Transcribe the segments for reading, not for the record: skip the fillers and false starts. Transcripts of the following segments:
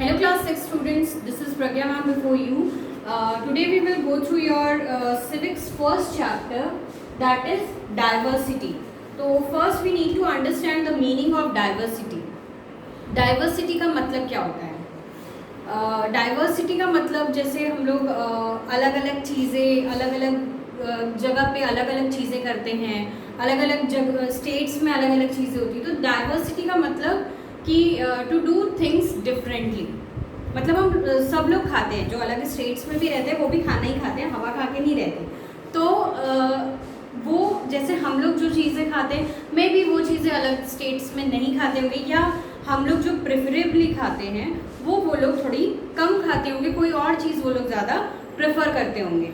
Hello class 6 students, this is Pragya ma'am before you. Today we will go through your civics first chapter, that is diversity. So first we need to understand the meaning of diversity. Diversity का मतलब क्या होता है? Diversity का मतलब जैसे हम लोग अलग अलग चीज़ें अलग अलग जगह पे अलग अलग चीज़ें करते हैं, अलग अलग जगह स्टेट्स में अलग अलग चीज़ें होती हैं. तो डाइवर्सिटी का मतलब कि टू डू थिंग्स डिफरेंटली. मतलब हम सब लोग खाते हैं, जो अलग स्टेट्स में भी रहते हैं वो भी खाना ही खाते हैं, हवा खा के नहीं रहते. तो वो जैसे हम लोग जो चीज़ें खाते हैं मे बी वो चीज़ें अलग स्टेट्स में नहीं खाते होंगे, या हम लोग जो प्रेफरेबली खाते हैं वो लोग थोड़ी कम खाते होंगे, कोई और चीज़ वो लोग ज़्यादा प्रेफर करते होंगे.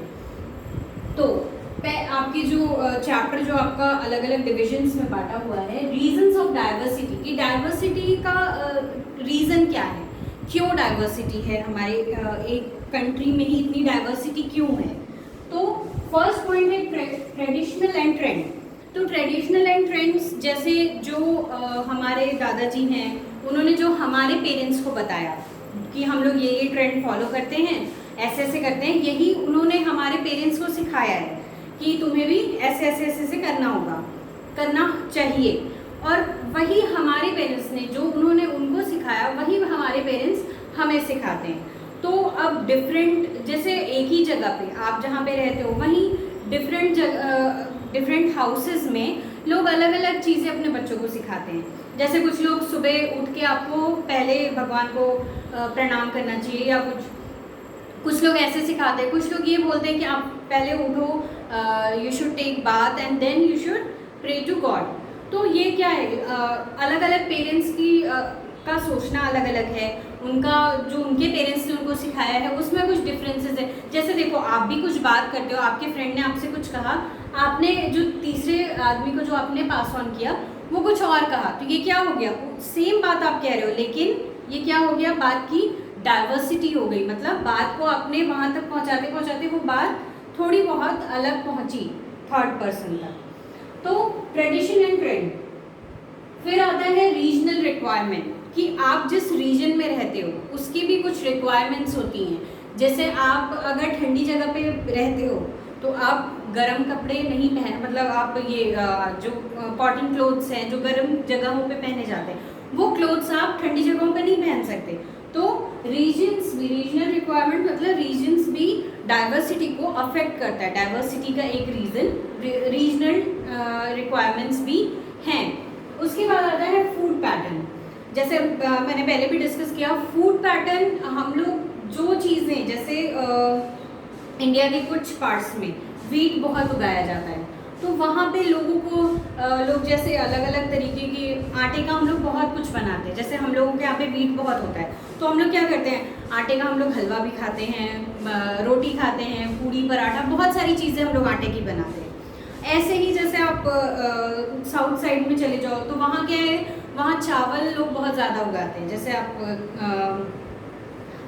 तो आपकी जो चैप्टर जो आपका अलग अलग डिविजन्स में बांटा हुआ है, रीजंस ऑफ डाइवर्सिटी, कि डाइवर्सिटी का रीज़न क्या है, क्यों डाइवर्सिटी है हमारे एक कंट्री में ही इतनी डाइवर्सिटी क्यों है. तो फर्स्ट पॉइंट है ट्रेडिशनल एंड ट्रेंड. तो ट्रेडिशनल एंड ट्रेंड्स जैसे जो हमारे दादाजी हैं उन्होंने जो हमारे पेरेंट्स को बताया कि हम लोग ये ट्रेंड फॉलो करते हैं, ऐसे ऐसे करते हैं, यही उन्होंने हमारे पेरेंट्स को सिखाया है कि तुम्हें भी ऐसे ऐसे ऐसे ऐसे करना होगा, करना चाहिए. और वही हमारे पेरेंट्स ने जो उन्होंने उनको सिखाया वही हमारे पेरेंट्स हमें सिखाते हैं. तो अब डिफरेंट जैसे एक ही जगह पे आप जहाँ पे रहते हो वहीं डिफरेंट हाउसेस में लोग अलग अलग चीज़ें अपने बच्चों को सिखाते हैं. जैसे कुछ लोग सुबह उठ के आपको पहले भगवान को प्रणाम करना चाहिए, या कुछ लोग ऐसे सिखाते हैं. कुछ लोग ये बोलते हैं कि आप पहले उठो, you should take bath and then you should pray to god. तो ये क्या है, अलग अलग पेरेंट्स की का सोचना अलग अलग है. उनका जो उनके पेरेंट्स ने उनको सिखाया है उसमें कुछ डिफरेंसेस है. जैसे देखो आप भी कुछ बात करते हो, आपके फ्रेंड ने आपसे कुछ कहा, आपने जो तीसरे आदमी को जो आपने पास ऑन किया वो कुछ और कहा, तो ये क्या हो गया, सेम बात आप कह रहे हो लेकिन ये क्या हो गया, बात की डाइवर्सिटी हो गई. मतलब बात को अपने वहाँ तक पहुँचाते पहुँचाते वो बात थोड़ी बहुत अलग पहुँची थर्ड पर्सन तक. तो ट्रेडिशन एंड ट्रेंड. फिर आता है रीजनल रिक्वायरमेंट, कि आप जिस रीजन में रहते हो उसकी भी कुछ रिक्वायरमेंट्स होती हैं. जैसे आप अगर ठंडी जगह पे रहते हो तो आप गर्म कपड़े नहीं पहन, मतलब आप ये जो कॉटन क्लोथ्स हैं जो गर्म जगहों पे पहने जाते हैं वो क्लोथ्स आप ठंडी जगहों पे नहीं पहन सकते. तो रीजन्स भी, रीजनल रिक्वायरमेंट मतलब रीजन्स भी डाइवर्सिटी को अफेक्ट करता है. डाइवर्सिटी का एक रीज़न रीजनल रिक्वायरमेंट्स भी हैं. उसके बाद आता है फूड पैटर्न. जैसे मैंने पहले भी डिस्कस किया, फूड पैटर्न हम लोग जो चीज़ें जैसे इंडिया के कुछ पार्ट्स में वीट बहुत उगाया जाता है, तो वहाँ पे लोगों को लोग जैसे अलग अलग तरीके के आटे का हम लोग बहुत कुछ बनाते हैं. जैसे हम लोगों के यहाँ पे वीट बहुत होता है तो हम लोग क्या करते हैं, आटे का हम लोग हलवा भी खाते हैं, रोटी खाते हैं, पूड़ी पराठा, बहुत सारी चीज़ें हम लोग आटे की बनाते हैं. ऐसे ही जैसे आप साउथ साइड में चले जाओ तो वहाँ क्या है, वहाँ चावल लोग बहुत ज़्यादा उगाते हैं. जैसे आप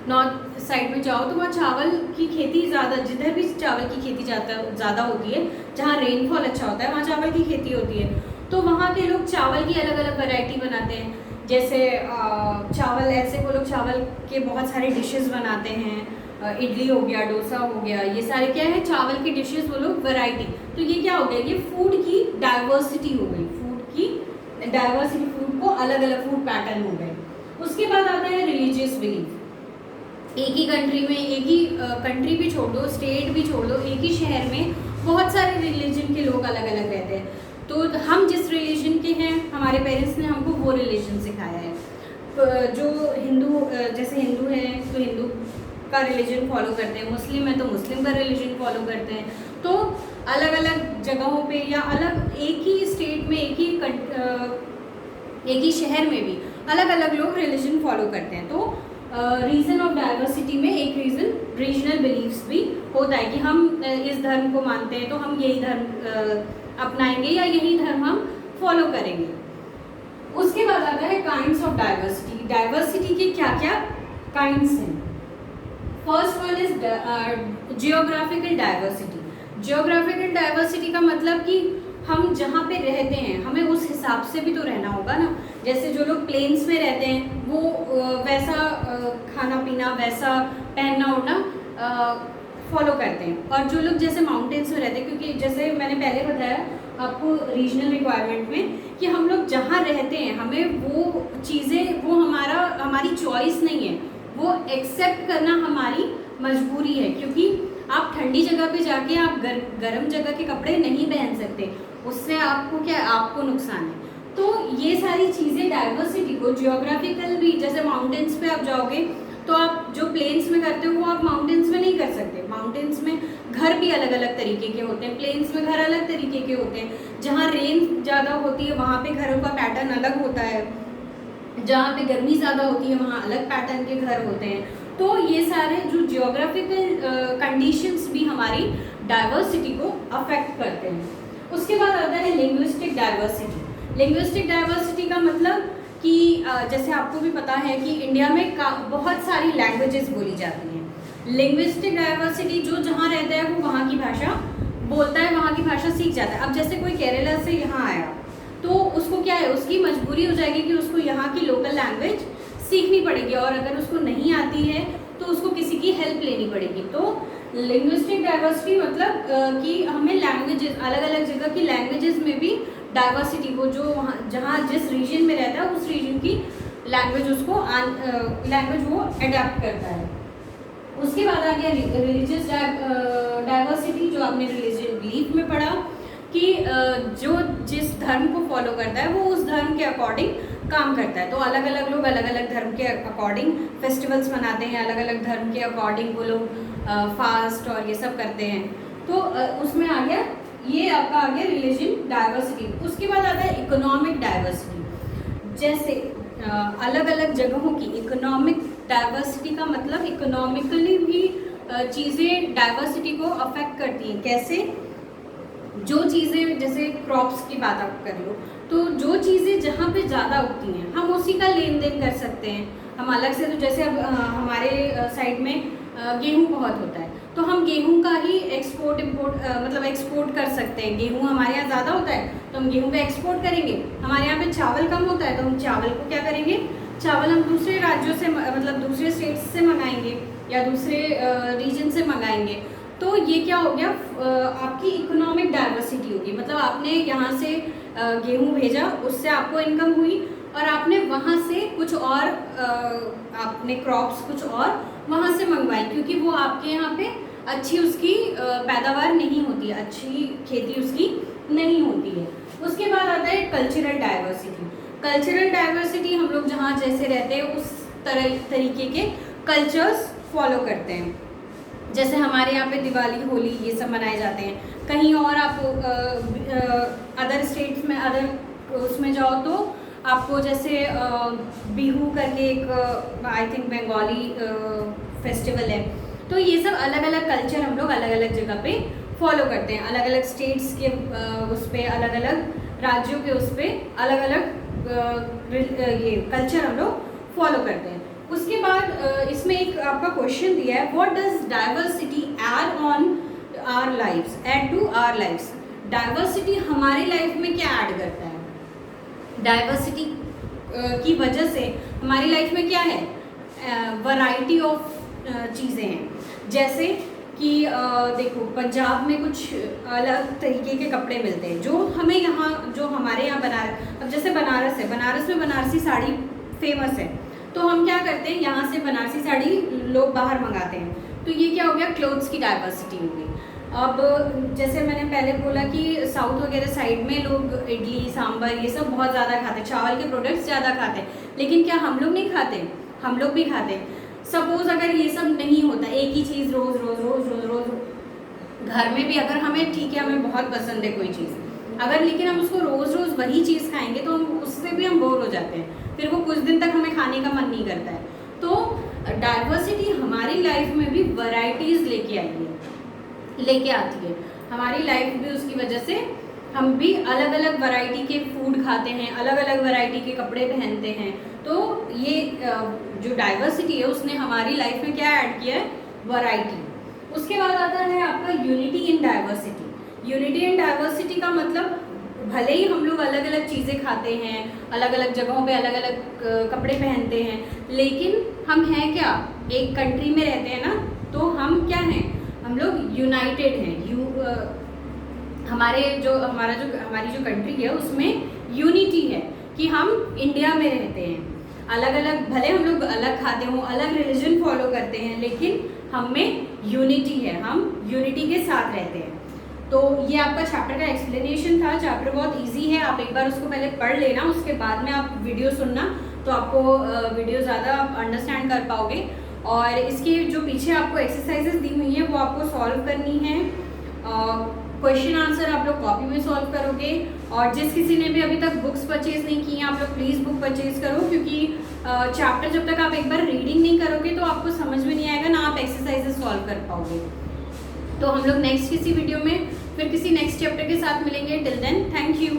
नॉर्थ साइड में जाओ तो वहाँ चावल की खेती ज़्यादा, जिधर भी चावल की खेती ज़्यादा होती है, जहाँ रेनफॉल अच्छा होता है वहाँ चावल की खेती होती है. तो वहाँ के लोग चावल की अलग अलग वैरायटी बनाते हैं. जैसे चावल ऐसे वो लोग चावल के बहुत सारे डिशेस बनाते हैं, इडली हो गया, डोसा हो गया, ये सारे क्या है चावल की डिशेस वो लोग वैरायटी. तो ये क्या हो गया, ये फूड की डाइवर्सिटी हो गई, फूड की डाइवर्सिटी, फूड को अलग अलग फूड पैटर्न हो गए. उसके बाद आता है रिलीजियस बिलीफ. एक ही कंट्री में, एक ही कंट्री भी छोड़ दो, स्टेट भी छोड़ दो, एक ही शहर में बहुत सारे रिलीजन के लोग अलग अलग रहते हैं. तो हम जिस रिलीजन के हैं हमारे पेरेंट्स ने हमको वो रिलीजन सिखाया है. जो हिंदू जैसे हिंदू हैं तो हिंदू का रिलीजन फॉलो करते हैं, मुस्लिम है तो मुस्लिम का रिलीजन फॉलो करते हैं. तो अलग अलग जगहों पे या अलग एक ही स्टेट में, एक ही शहर में भी अलग अलग लोग रिलीजन फॉलो करते हैं. तो रीज़न ऑफ डाइवर्सिटी में एक रीज़न रीजनल बिलीव्स भी होता है कि हम इस धर्म को मानते हैं तो हम यही धर्म अपनाएंगे या यही धर्म हम फॉलो करेंगे. उसके बाद आता है काइंड्स ऑफ डाइवर्सिटी. डाइवर्सिटी के क्या क्या काइंड्स हैं. First one is geographical diversity. Geographical diversity का मतलब कि हम जहाँ पे रहते हैं हमें उस हिसाब से भी तो रहना होगा ना. जैसे जो लोग प्लेन्स में रहते हैं वो वैसा खाना पीना, वैसा पहनना ओढ़ना फॉलो करते हैं। और जो लोग जैसे माउंटेन्स में रहते हैं, क्योंकि जैसे मैंने पहले बताया आपको रीजनल रिक्वायरमेंट में कि हम लोग जहाँ रहते हैं हमें वो चीज़ें, वो हमारी चॉइस नहीं है, वो एक्सेप्ट करना हमारी मजबूरी है। क्योंकि आप ठंडी जगह पे जाके आप गर्म जगह के कपड़े नहीं पहन सकते, उससे आपको क्या, आपको नुकसान है। तो ये सारी चीज़ें डाइवर्सिटी को जियोग्राफिकल भी, जैसे माउंटेन्स पे आप जाओगे तो आप जो प्लेन्स में करते हो वो आप माउंटेन्स में नहीं कर सकते। माउंटेन्स में घर भी अलग अलग तरीके के होते हैं, प्लेन्स में घर अलग तरीके के होते हैं। जहाँ रेन ज़्यादा होती है वहाँ पे घरों का पैटर्न अलग होता है, जहाँ पे गर्मी ज़्यादा होती है वहाँ अलग पैटर्न के घर होते हैं। तो ये सारे जो जियोग्राफिकल कंडीशंस भी हमारी डाइवर्सिटी को अफेक्ट करते हैं। उसके बाद आता है लिंग्विस्टिक डाइवर्सिटी। लिंग्विस्टिक डाइवर्सिटी का मतलब कि जैसे आपको भी पता है कि इंडिया में बहुत सारी लैंग्वेजेस बोली जाती हैं। लिंग्विस्टिक डाइवर्सिटी, जो जहाँ रहता है वो वहाँ की भाषा बोलता है, वहाँ की भाषा सीख जाता है। अब जैसे कोई केरला से यहाँ आया तो उसको क्या है, उसकी मजबूरी हो जाएगी कि उसको यहाँ की लोकल लैंग्वेज सीखनी पड़ेगी, और अगर उसको नहीं आती है तो उसको किसी की हेल्प लेनी पड़ेगी। तो लिंग्विस्टिक डाइवर्सिटी मतलब कि हमें लैंग्वेजेस, अलग अलग जगह की लैंग्वेजेस में भी डाइवर्सिटी को, जो वहाँ जहाँ जिस रीजन में रहता है उस रीजन की लैंग्वेज, उसको लैंग्वेज वो अडेप्ट करता है। उसके बाद आ गया रिलीजियस डाइवर्सिटी, जो आपने रिलीजियस बिलीफ में पढ़ा कि जो जिस धर्म को फॉलो करता है वो उस धर्म के अकॉर्डिंग काम करता है। तो अलग अलग लोग अलग अलग धर्म के अकॉर्डिंग फेस्टिवल्स मनाते हैं, अलग अलग धर्म के अकॉर्डिंग वो लोग फास्ट और ये सब करते हैं। तो उसमें आ गया, ये आपका आ गया रिलीजन डाइवर्सिटी। उसके बाद आता है इकोनॉमिक डाइवर्सिटी। जैसे अलग अलग जगहों की इकोनॉमिक डाइवर्सिटी का मतलब इकोनॉमिकली भी चीज़ें डाइवर्सिटी को अफेक्ट करती हैं। कैसे? जो चीज़ें, जैसे क्रॉप्स की बात आप कर लो, तो जो चीज़ें जहाँ पे ज़्यादा उगती हैं हम उसी का लेन देन कर सकते हैं। हम अलग से, तो जैसे अब हमारे साइड में गेहूँ बहुत होता है, तो हम गेहूँ का ही एक्सपोर्ट इम्पोर्ट मतलब एक्सपोर्ट कर सकते हैं। गेहूँ हमारे यहाँ ज़्यादा होता है तो हम गेहूँ का एक्सपोर्ट करेंगे। हमारे यहाँ पे चावल कम होता है तो हम चावल को क्या करेंगे, चावल हम दूसरे राज्यों से, मतलब दूसरे स्टेट्स से मंगाएंगे या दूसरे रीजन से मंगाएंगे। तो ये क्या हो गया, आपकी इकोनॉमिक डाइवर्सिटी होगी। मतलब आपने यहाँ से गेहूँ भेजा, उससे आपको इनकम हुई, और आपने वहाँ से कुछ और आपने क्रॉप्स कुछ और वहाँ से मंगवाई, क्योंकि वो आपके यहाँ पे अच्छी उसकी पैदावार नहीं होती है, अच्छी खेती उसकी नहीं होती है। उसके बाद आता है कल्चरल डाइवर्सिटी। कल्चरल डाइवर्सिटी, हम लोग जहाँ जैसे रहते हैं उस तरीके के कल्चर्स फॉलो करते हैं। जैसे हमारे यहाँ पे दिवाली, होली ये सब मनाए जाते हैं। कहीं और आप अदर स्टेट्स में, अदर उसमें जाओ तो आपको जैसे बिहू करके एक आई थिंक बंगाली फेस्टिवल है। तो ये सब अलग अलग कल्चर हम लोग अलग अलग जगह पे फॉलो करते हैं। अलग अलग स्टेट्स के उस पर, अलग अलग राज्यों के उस पर अलग अलग ये कल्चर हम लोग फॉलो करते हैं। उसके बाद इसमें एक आपका क्वेश्चन दिया है, what does diversity add on our lifes, add to our lifes. Diversity हमारी लाइफ में क्या ऐड करता है? डाइवर्सिटी की वजह से हमारी लाइफ में क्या है, वैरायटी ऑफ चीज़ें हैं। जैसे कि देखो, पंजाब में कुछ अलग तरीके के कपड़े मिलते हैं जो हमें यहाँ, जो हमारे यहाँ अब जैसे बनारस है, बनारस में बनारसी साड़ी फेमस है, तो हम क्या करते हैं, यहाँ से बनारसी साड़ी लोग बाहर मंगाते हैं। तो ये क्या हो गया, क्लोथ्स की डाइवर्सिटी हो गई। अब जैसे मैंने पहले बोला कि साउथ वगैरह साइड में लोग इडली सांभर ये सब बहुत ज़्यादा खाते हैं, चावल के प्रोडक्ट्स ज़्यादा खाते हैं, लेकिन क्या हम लोग नहीं खाते? हम लोग भी खाते हैं। सपोज़ अगर ये सब नहीं होता, एक ही चीज़ रोज़ रोज़ रोज़ रोज़ रोज़ घर में भी अगर हमें, ठीक है हमें बहुत पसंद है कोई चीज़, अगर लेकिन हम उसको रोज़ रोज़ वही चीज़ खाएंगे तो हम उससे भी हम बोर हो जाते हैं, फिर वो कुछ दिन तक हमें खाने का मन नहीं करता है। तो डाइवर्सिटी हमारी लाइफ में भी वैरायटीज़ लेके आती है। हमारी लाइफ भी उसकी वजह से हम भी अलग अलग वैरायटी के फूड खाते हैं, अलग अलग वैरायटी के कपड़े पहनते हैं। तो ये जो डाइवर्सिटी है उसने हमारी लाइफ में क्या ऐड किया है, वैरायटी। उसके बाद आता है आपका unity in diversity. Unity in diversity का मतलब भले ही हम लोग अलग अलग चीज़ें खाते हैं, अलग अलग जगहों पे अलग अलग कपड़े पहनते हैं, लेकिन हम हैं क्या, एक कंट्री में रहते हैं ना, तो हम क्या हैं, हम लोग यूनाइटेड हैं। हमारी जो कंट्री है उसमें यूनिटी है कि हम इंडिया में रहते हैं। अलग अलग, भले हम लोग अलग खाते हों, अलग रिलीजन फॉलो करते हैं, लेकिन हम में यूनिटी है, हम यूनिटी के साथ रहते हैं। तो ये आपका चैप्टर का एक्सप्लेनेशन था। चैप्टर बहुत इजी है, आप एक बार उसको पहले पढ़ लेना, उसके बाद में आप वीडियो सुनना, तो आपको वीडियो ज़्यादा अंडरस्टैंड कर पाओगे। और इसके जो पीछे आपको एक्सरसाइजेस दी हुई हैं वो आपको सॉल्व करनी है। क्वेश्चन आंसर आप लोग कॉपी में सॉल्व करोगे। और जिस किसी ने भी अभी तक बुक्स परचेज नहीं की हैं, आप लोग प्लीज़ बुक परचेज करो, क्योंकि चैप्टर जब तक आप एक बार रीडिंग नहीं करोगे तो आपको समझ में नहीं आएगा, ना आप एक्सरसाइजेस सॉल्व कर पाओगे। तो हम लोग नेक्स्ट किसी वीडियो में फिर किसी नेक्स्ट चैप्टर के साथ मिलेंगे। Till then, thank you.